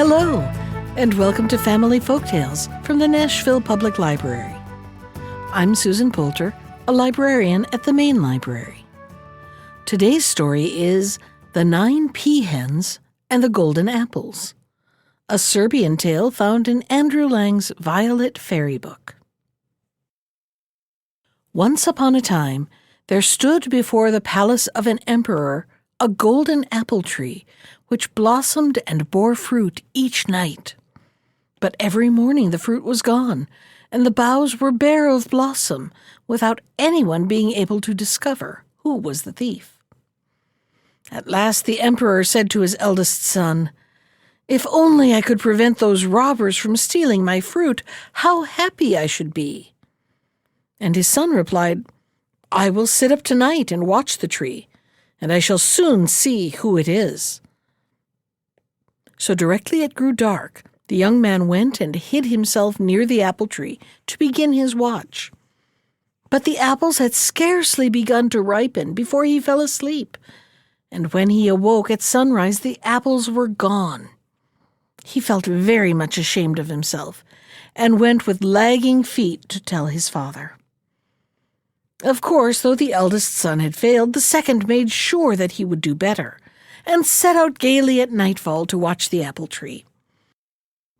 Hello, and welcome to Family Folktales from the Nashville Public Library. I'm Susan Poulter, a librarian at the main library. Today's story is The 9 Pea-Hens and the Golden Apples, a Serbian tale found in Andrew Lang's Violet Fairy Book. Once upon a time, there stood before the palace of an emperor a golden apple tree, which blossomed and bore fruit each night. But every morning the fruit was gone, and the boughs were bare of blossom, without anyone being able to discover who was the thief. At last the emperor said to his eldest son, "If only I could prevent those robbers from stealing my fruit, how happy I should be." And his son replied, "I will sit up tonight and watch the tree, and I shall soon see who it is." So directly it grew dark, the young man went and hid himself near the apple tree to begin his watch. But the apples had scarcely begun to ripen before he fell asleep, and when he awoke at sunrise the apples were gone. He felt very much ashamed of himself, and went with lagging feet to tell his father. Of course, though the eldest son had failed, the second made sure that he would do better, and set out gaily at nightfall to watch the apple tree.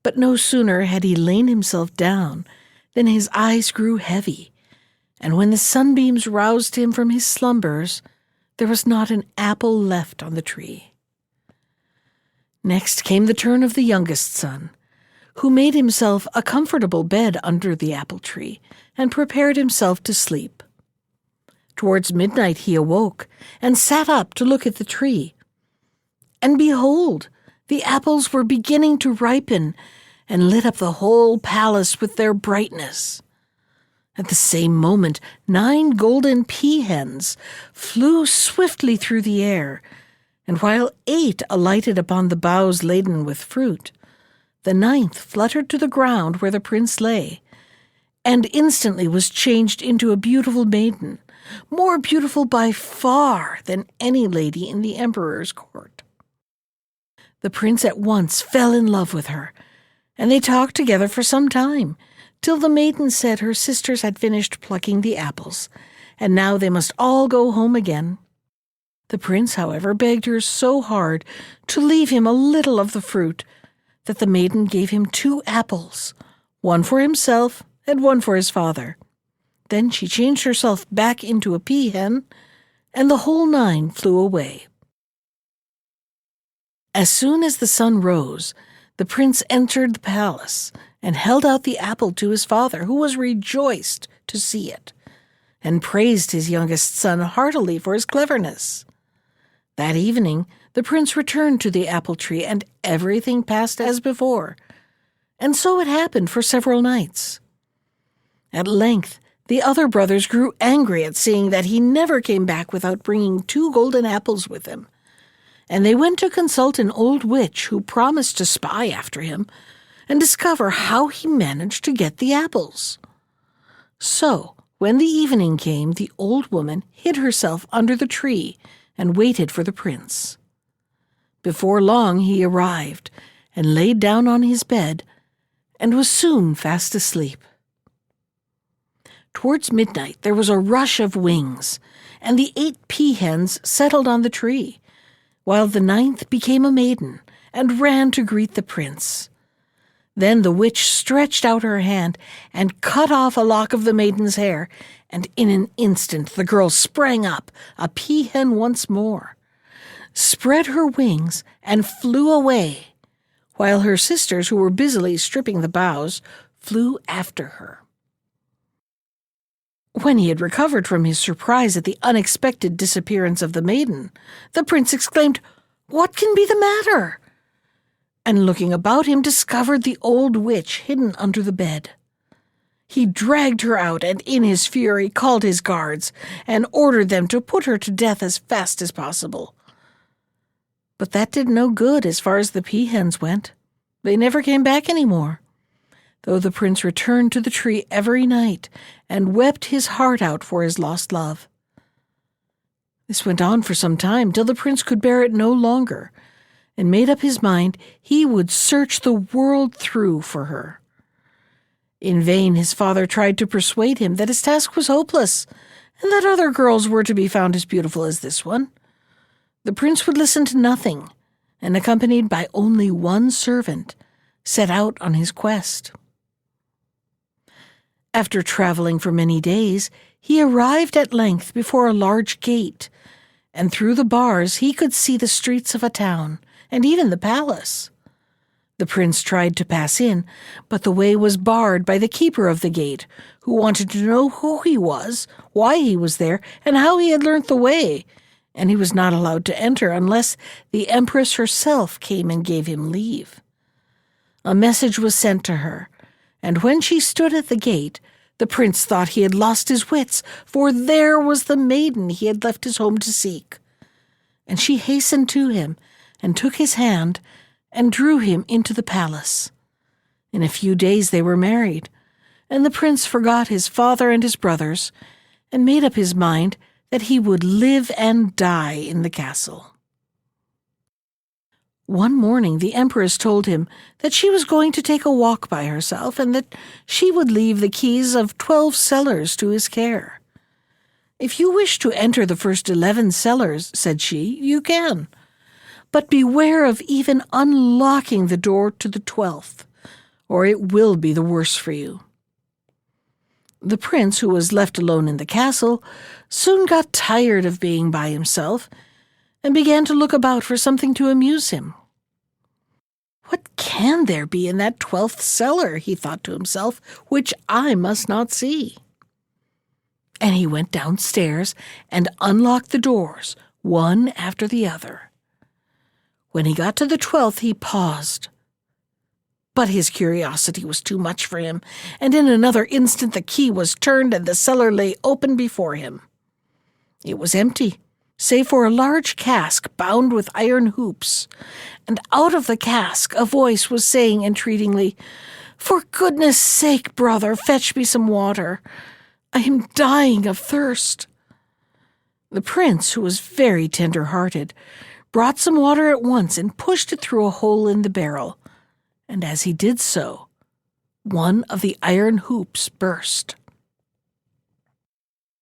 But no sooner had he lain himself down than his eyes grew heavy, and when the sunbeams roused him from his slumbers, there was not an apple left on the tree. Next came the turn of the youngest son, who made himself a comfortable bed under the apple tree and prepared himself to sleep. Towards midnight he awoke and sat up to look at the tree. And behold, the apples were beginning to ripen and lit up the whole palace with their brightness. At the same moment, 9 golden pea-hens flew swiftly through the air, and while 8 alighted upon the boughs laden with fruit, the 9th fluttered to the ground where the prince lay, and instantly was changed into a beautiful maiden, more beautiful by far than any lady in the emperor's court. The prince at once fell in love with her, and they talked together for some time, till the maiden said her sisters had finished plucking the apples, and now they must all go home again. The prince, however, begged her so hard to leave him a little of the fruit that the maiden gave him 2 apples, one for himself and one for his father. Then she changed herself back into a pea-hen, and the whole 9 flew away. As soon as the sun rose, the prince entered the palace and held out the apple to his father, who was rejoiced to see it, and praised his youngest son heartily for his cleverness. That evening, the prince returned to the apple tree, and everything passed as before, and so it happened for several nights. At length, the other brothers grew angry at seeing that he never came back without bringing 2 golden apples with him, and they went to consult an old witch who promised to spy after him and discover how he managed to get the apples. So, when the evening came, the old woman hid herself under the tree and waited for the prince. Before long he arrived and laid down on his bed and was soon fast asleep. Towards midnight there was a rush of wings, and the 8 pea-hens settled on the tree, while the 9th became a maiden and ran to greet the prince. Then the witch stretched out her hand and cut off a lock of the maiden's hair, and in an instant the girl sprang up, a pea-hen once more, spread her wings, and flew away, while her sisters, who were busily stripping the boughs, flew after her. When he had recovered from his surprise at the unexpected disappearance of the maiden, the prince exclaimed, "What can be the matter?" and looking about him discovered the old witch hidden under the bed. He dragged her out and in his fury called his guards and ordered them to put her to death as fast as possible. But that did no good as far as the pea-hens went. They never came back any more, though the prince returned to the tree every night and wept his heart out for his lost love. This went on for some time, till the prince could bear it no longer, and made up his mind he would search the world through for her. In vain his father tried to persuade him that his task was hopeless, and that other girls were to be found as beautiful as this one. The prince would listen to nothing, and accompanied by only one servant, set out on his quest. After traveling for many days, he arrived at length before a large gate, and through the bars he could see the streets of a town, and even the palace. The prince tried to pass in, but the way was barred by the keeper of the gate, who wanted to know who he was, why he was there, and how he had learnt the way, and he was not allowed to enter unless the empress herself came and gave him leave. A message was sent to her, and when she stood at the gate, the prince thought he had lost his wits, for there was the maiden he had left his home to seek. And she hastened to him, and took his hand, and drew him into the palace. In a few days they were married, and the prince forgot his father and his brothers, and made up his mind that he would live and die in the castle. One morning the empress told him that she was going to take a walk by herself, and that she would leave the keys of 12 cellars to his care. "If you wish to enter the first 11 cellars," said she, "you can. But beware of even unlocking the door to the 12th, or it will be the worse for you." The prince, who was left alone in the castle, soon got tired of being by himself, and began to look about for something to amuse him. "What can there be in that 12th cellar," he thought to himself, "which I must not see?" And he went downstairs and unlocked the doors, one after the other. When he got to the 12th, he paused. But his curiosity was too much for him, and in another instant the key was turned and the cellar lay open before him. It was empty, save for a large cask bound with iron hoops, and out of the cask a voice was saying entreatingly, "For goodness' sake, brother, fetch me some water. I am dying of thirst." The prince, who was very tender-hearted, brought some water at once and pushed it through a hole in the barrel, and as he did so, one of the iron hoops burst.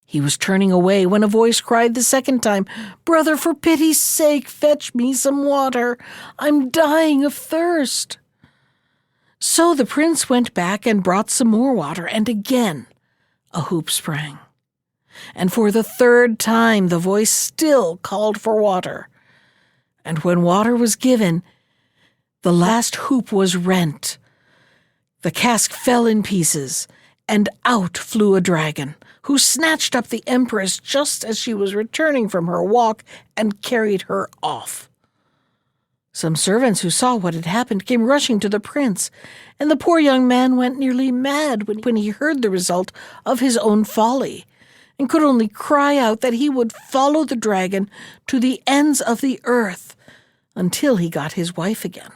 He was turning away when a voice cried the second time, "Brother, for pity's sake, fetch me some water. I'm dying of thirst." So the prince went back and brought some more water, and again a hoop sprang. And for the third time the voice still called for water. And when water was given, the last hoop was rent. The cask fell in pieces, and out flew a dragon, who snatched up the empress just as she was returning from her walk and carried her off. Some servants who saw what had happened came rushing to the prince, and the poor young man went nearly mad when he heard the result of his own folly, and could only cry out that he would follow the dragon to the ends of the earth until he got his wife again.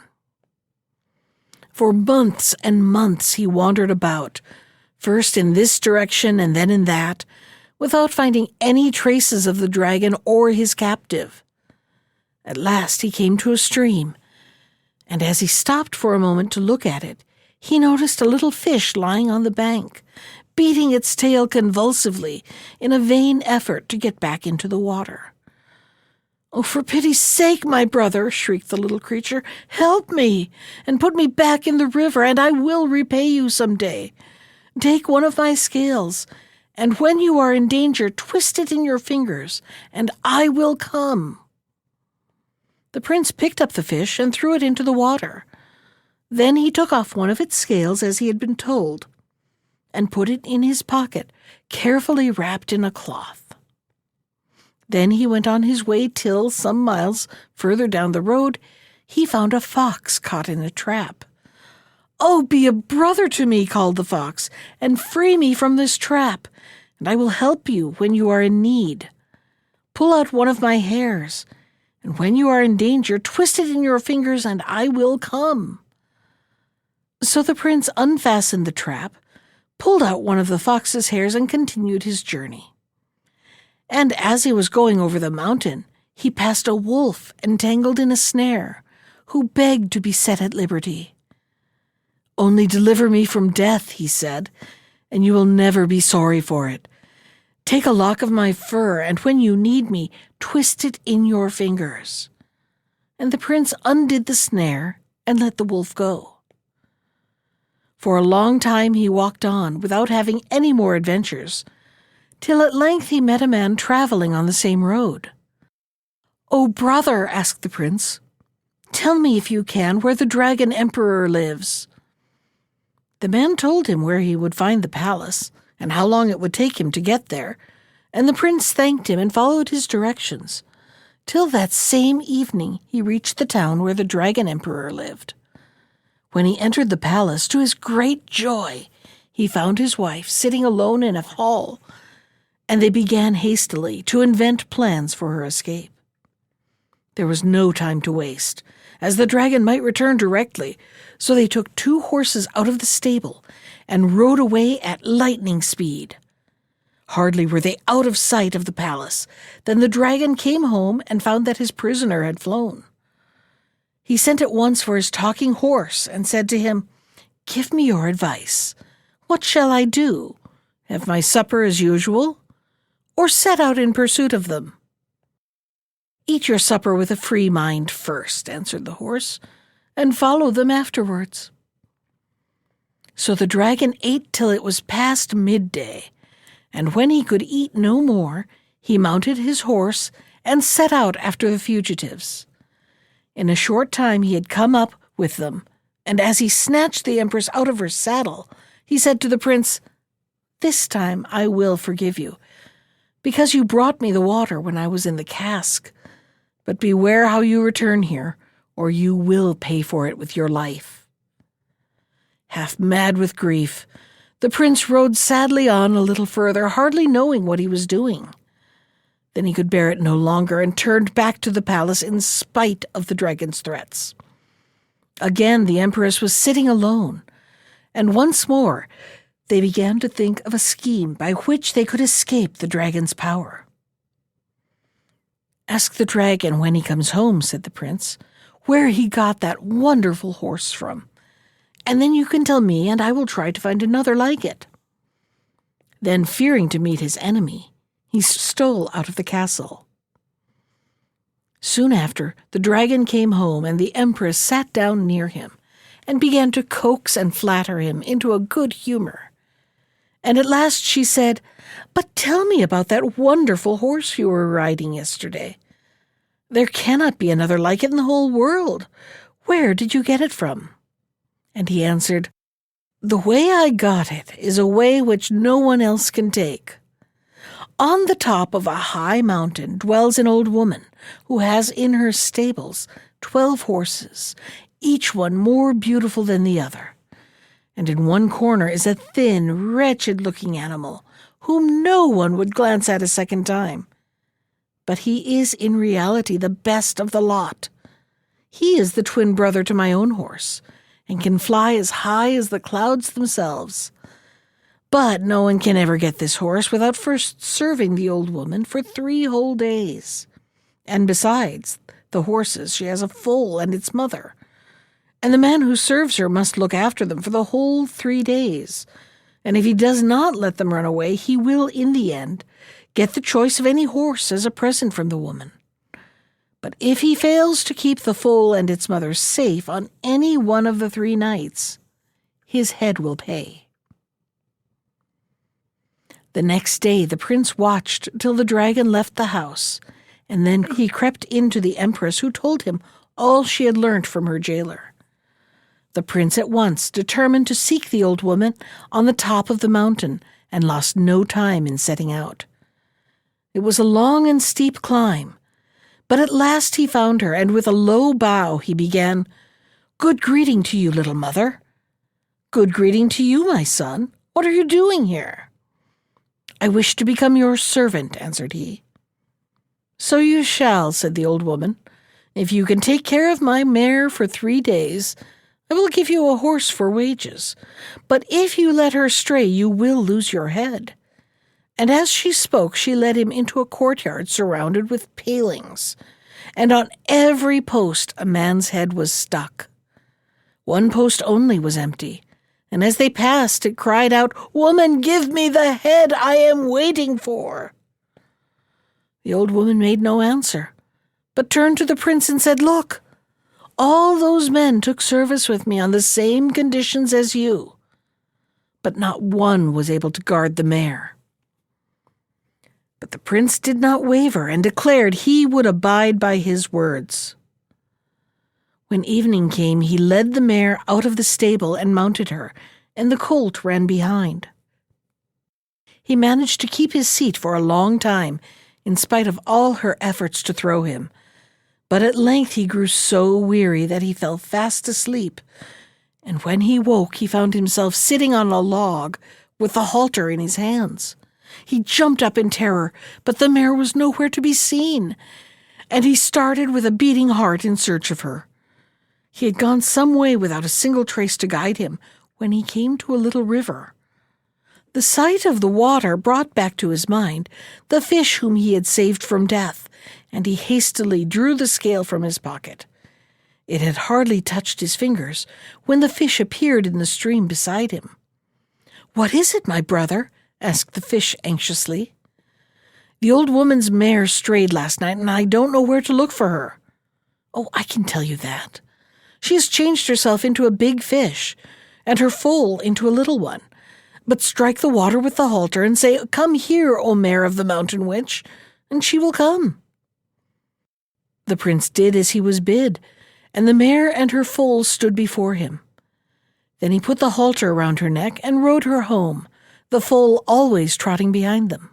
For months and months he wandered about, first in this direction and then in that, without finding any traces of the dragon or his captive. At last he came to a stream, and as he stopped for a moment to look at it, he noticed a little fish lying on the bank, beating its tail convulsively in a vain effort to get back into the water. "Oh, for pity's sake, my brother," shrieked the little creature, "help me, and put me back in the river, and I will repay you some day. Take one of my scales, and when you are in danger, twist it in your fingers, and I will come." The prince picked up the fish and threw it into the water. Then he took off one of its scales as he had been told, and put it in his pocket, carefully wrapped in a cloth. Then he went on his way till, some miles further down the road, he found a fox caught in a trap. "Oh, be a brother to me," called the fox, "and free me from this trap, and I will help you when you are in need. Pull out one of my hairs, and when you are in danger, twist it in your fingers, and I will come." So the prince unfastened the trap, pulled out one of the fox's hairs, and continued his journey. And as he was going over the mountain, he passed a wolf entangled in a snare, who begged to be set at liberty. "Only deliver me from death," he said, "and you will never be sorry for it. Take a lock of my fur, and when you need me, twist it in your fingers." And the prince undid the snare and let the wolf go. For a long time he walked on without having any more adventures, till at length he met a man traveling on the same road. "Oh, brother," asked the prince, "tell me, if you can, where the dragon emperor lives." The man told him where he would find the palace, and how long it would take him to get there, and the prince thanked him and followed his directions, till that same evening he reached the town where the dragon emperor lived. When he entered the palace, to his great joy, he found his wife sitting alone in a hall, and they began hastily to invent plans for her escape. There was no time to waste, as the dragon might return directly, so they took 2 horses out of the stable and rode away at lightning speed. Hardly were they out of sight of the palace than the dragon came home and found that his prisoner had flown. He sent at once for his talking horse and said to him, "Give me your advice. What shall I do? Have my supper as usual, or set out in pursuit of them?" "Eat your supper with a free mind first," answered the horse, "and follow them afterwards." So the dragon ate till it was past midday, and when he could eat no more, he mounted his horse and set out after the fugitives. In a short time he had come up with them, and as he snatched the empress out of her saddle, he said to the prince, "This time I will forgive you, because you brought me the water when I was in the cask. But beware how you return here, or you will pay for it with your life." Half mad with grief, the prince rode sadly on a little further, hardly knowing what he was doing. Then he could bear it no longer and turned back to the palace in spite of the dragon's threats. Again the empress was sitting alone, and once more they began to think of a scheme by which they could escape the dragon's power. "Ask the dragon when he comes home," said the prince, "where he got that wonderful horse from, and then you can tell me, and I will try to find another like it." Then, fearing to meet his enemy, he stole out of the castle. Soon after, the dragon came home, and the empress sat down near him and began to coax and flatter him into a good humor. And at last she said, "But tell me about that wonderful horse you were riding yesterday. There cannot be another like it in the whole world. Where did you get it from?" And he answered, "The way I got it is a way which no one else can take. On the top of a high mountain dwells an old woman who has in her stables 12 horses, each one more beautiful than the other. And in one corner is a thin, wretched-looking animal, whom no one would glance at a second time. But he is in reality the best of the lot. He is the twin brother to my own horse, and can fly as high as the clouds themselves. But no one can ever get this horse without first serving the old woman for 3 whole days. And besides the horses, she has a foal and its mother, and the man who serves her must look after them for the whole 3 days. And if he does not let them run away, he will, in the end, get the choice of any horse as a present from the woman. But if he fails to keep the foal and its mother safe on any one of the 3 nights, his head will pay." The next day the prince watched till the dragon left the house, and then he crept in to the empress, who told him all she had learnt from her jailer. The prince at once determined to seek the old woman on the top of the mountain, and lost no time in setting out. It was a long and steep climb, but at last he found her, and with a low bow he began, "Good greeting to you, little mother." "Good greeting to you, my son. What are you doing here?" "I wish to become your servant," answered he. "So you shall," said the old woman. "If you can take care of my mare for 3 days, I will give you a horse for wages. But if you let her stray, you will lose your head." And as she spoke, she led him into a courtyard surrounded with palings, and on every post a man's head was stuck. One post only was empty, and as they passed it cried out, "Woman, give me the head I am waiting for." The old woman made no answer, but turned to the prince and said, "Look, all those men took service with me on the same conditions as you, but not one was able to guard the mare." But the prince did not waver and declared he would abide by his words. When evening came, he led the mare out of the stable and mounted her, and the colt ran behind. He managed to keep his seat for a long time, in spite of all her efforts to throw him, but at length he grew so weary that he fell fast asleep, and when he woke he found himself sitting on a log with the halter in his hands. He jumped up in terror, but the mare was nowhere to be seen, and he started with a beating heart in search of her. He had gone some way without a single trace to guide him when he came to a little river. The sight of the water brought back to his mind the fish whom he had saved from death, and he hastily drew the scale from his pocket. It had hardly touched his fingers when the fish appeared in the stream beside him. "What is it, my brother?" asked the fish anxiously. "The old woman's mare strayed last night, and I don't know where to look for her." "Oh, I can tell you that. She has changed herself into a big fish, and her foal into a little one. But strike the water with the halter and say, 'Come here, O mare of the mountain witch,' and she will come." The prince did as he was bid, and the mare and her foal stood before him. Then he put the halter around her neck and rode her home, the foal always trotting behind them.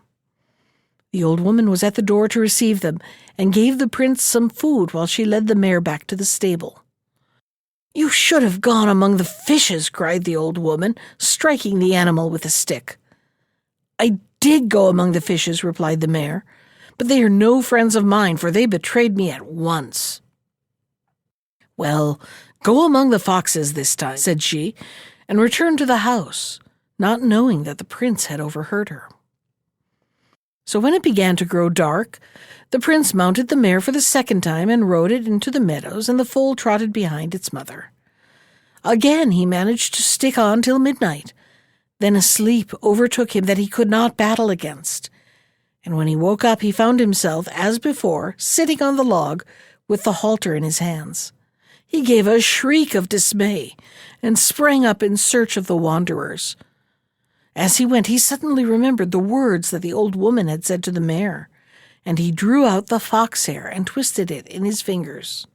The old woman was at the door to receive them, and gave the prince some food while she led the mare back to the stable. "You should have gone among the fishes," cried the old woman, striking the animal with a stick. "I did go among the fishes," replied the mare, "but they are no friends of mine, for they betrayed me at once." "Well, go among the foxes this time," said she, and returned to the house, not knowing that the prince had overheard her. So when it began to grow dark, the prince mounted the mare for the second time and rode it into the meadows, and the foal trotted behind its mother. Again he managed to stick on till midnight. Then a sleep overtook him that he could not battle against, and when he woke up he found himself, as before, sitting on the log with the halter in his hands. He gave a shriek of dismay and sprang up in search of the wanderers. As he went, he suddenly remembered the words that the old woman had said to the mare, and he drew out the fox hair and twisted it in his fingers.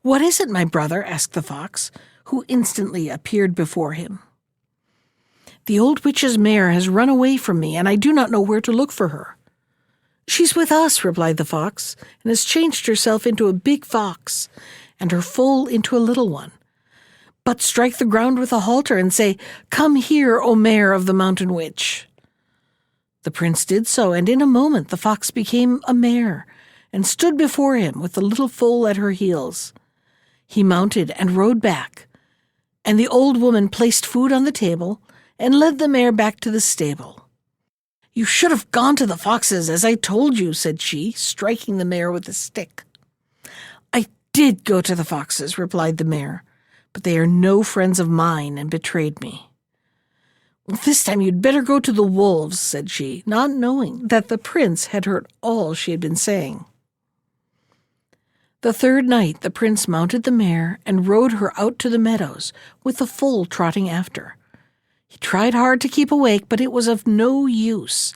"What is it, my brother?" asked the fox, who instantly appeared before him. "The old witch's mare has run away from me, and I do not know where to look for her." "She's with us," replied the fox, "and has changed herself into a big fox, and her foal into a little one. But strike the ground with a halter and say, 'Come here, O mare of the mountain witch.'" The prince did so, and in a moment the fox became a mare, and stood before him with the little foal at her heels. He mounted and rode back, and the old woman placed food on the table and led the mare back to the stable. "You should have gone to the foxes, as I told you," said she, striking the mare with a stick. "I did go to the foxes," replied the mare, "but they are no friends of mine and betrayed me." "Well, this time you'd better go to the wolves," said she, not knowing that the prince had heard all she had been saying. The third night the prince mounted the mare and rode her out to the meadows, with the foal trotting after. He tried hard to keep awake, but it was of no use,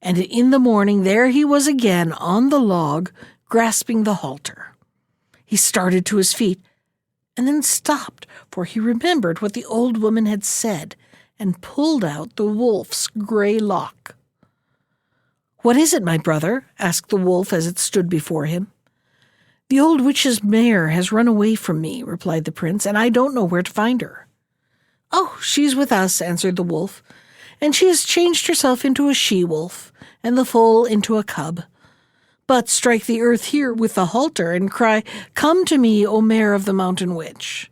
and in the morning there he was again on the log, grasping the halter. He started to his feet, and then stopped, for he remembered what the old woman had said, and pulled out the wolf's grey lock. "What is it, my brother?" asked the wolf as it stood before him. "The old witch's mare has run away from me," replied the prince, "and I don't know where to find her." "Oh, she's with us," answered the wolf, "and she has changed herself into a she-wolf, and the foal into a cub. But strike the earth here with the halter and cry, 'Come to me, O mare of the mountain witch.'"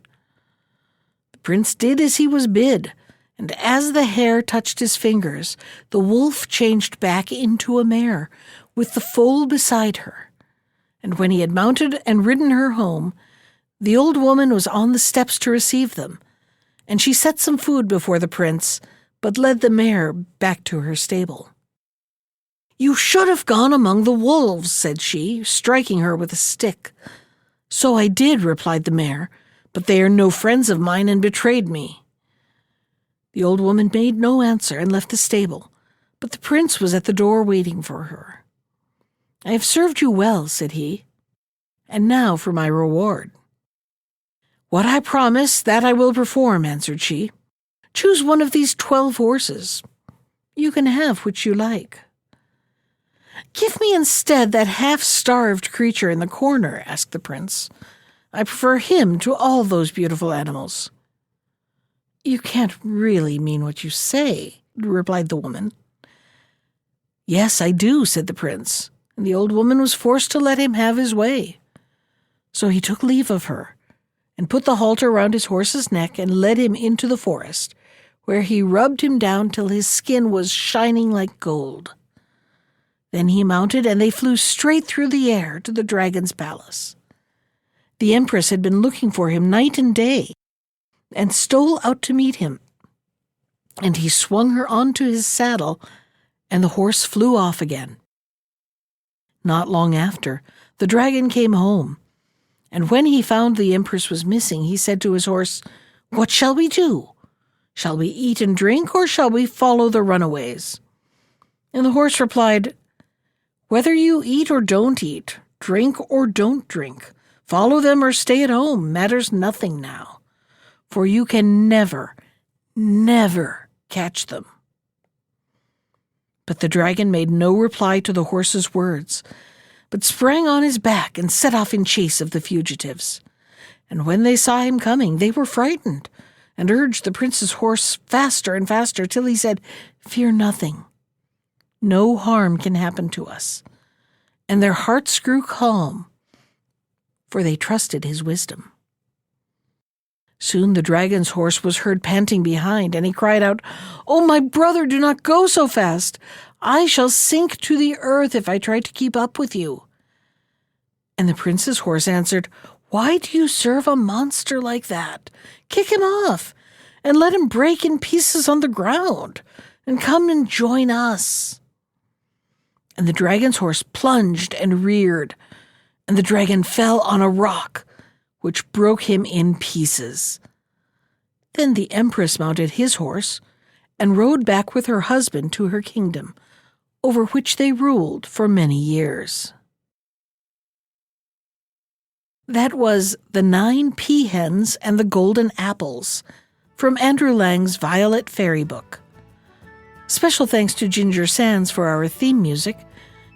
The prince did as he was bid, and as the hair touched his fingers, the wolf changed back into a mare, with the foal beside her. And when he had mounted and ridden her home, the old woman was on the steps to receive them, and she set some food before the prince, but led the mare back to her stable. "You should have gone among the wolves," said she, striking her with a stick. "So I did," replied the mare, "but they are no friends of mine and betrayed me." The old woman made no answer and left the stable, but the prince was at the door waiting for her. "I have served you well," said he, "and now for my reward." "What I promise, that I will perform," answered she. "Choose one of these 12 horses. You can have which you like." "Give me instead that half-starved creature in the corner," asked the prince. "I prefer him to all those beautiful animals." "You can't really mean what you say," replied the woman. "Yes, I do," said the prince, and the old woman was forced to let him have his way. So he took leave of her, and put the halter round his horse's neck and led him into the forest, where he rubbed him down till his skin was shining like gold. Then he mounted, and they flew straight through the air to the dragon's palace. The empress had been looking for him night and day, and stole out to meet him, and he swung her onto his saddle, and the horse flew off again. Not long after, the dragon came home, and when he found the empress was missing, he said to his horse, "What shall we do? Shall we eat and drink, or shall we follow the runaways?" And the horse replied, "Whether you eat or don't eat, drink or don't drink, follow them or stay at home, matters nothing now, for you can never, never catch them." But the dragon made no reply to the horse's words, but sprang on his back and set off in chase of the fugitives. And when they saw him coming, they were frightened, and urged the prince's horse faster and faster, till he said, "Fear nothing. No harm can happen to us." And their hearts grew calm, for they trusted his wisdom. Soon the dragon's horse was heard panting behind, and he cried out, "Oh, my brother, do not go so fast. I shall sink to the earth if I try to keep up with you." And the prince's horse answered, "Why do you serve a monster like that? Kick him off, and let him break in pieces on the ground, and come and join us." And the dragon's horse plunged and reared, and the dragon fell on a rock, which broke him in pieces. Then the empress mounted his horse and rode back with her husband to her kingdom, over which they ruled for many years. That was The 9 Pea-Hens and the Golden Apples, from Andrew Lang's Violet Fairy Book. Special thanks to Ginger Sands for our theme music.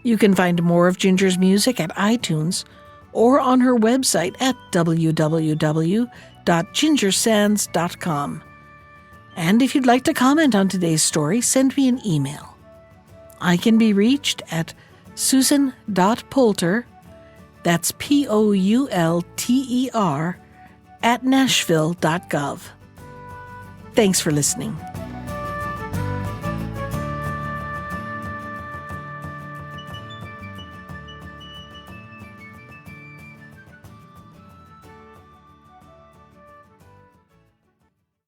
You can find more of Ginger's music at iTunes or on her website at www.gingersands.com. And if you'd like to comment on today's story, send me an email. I can be reached at susan.poulter, that's POULTER, @nashville.gov. Thanks for listening.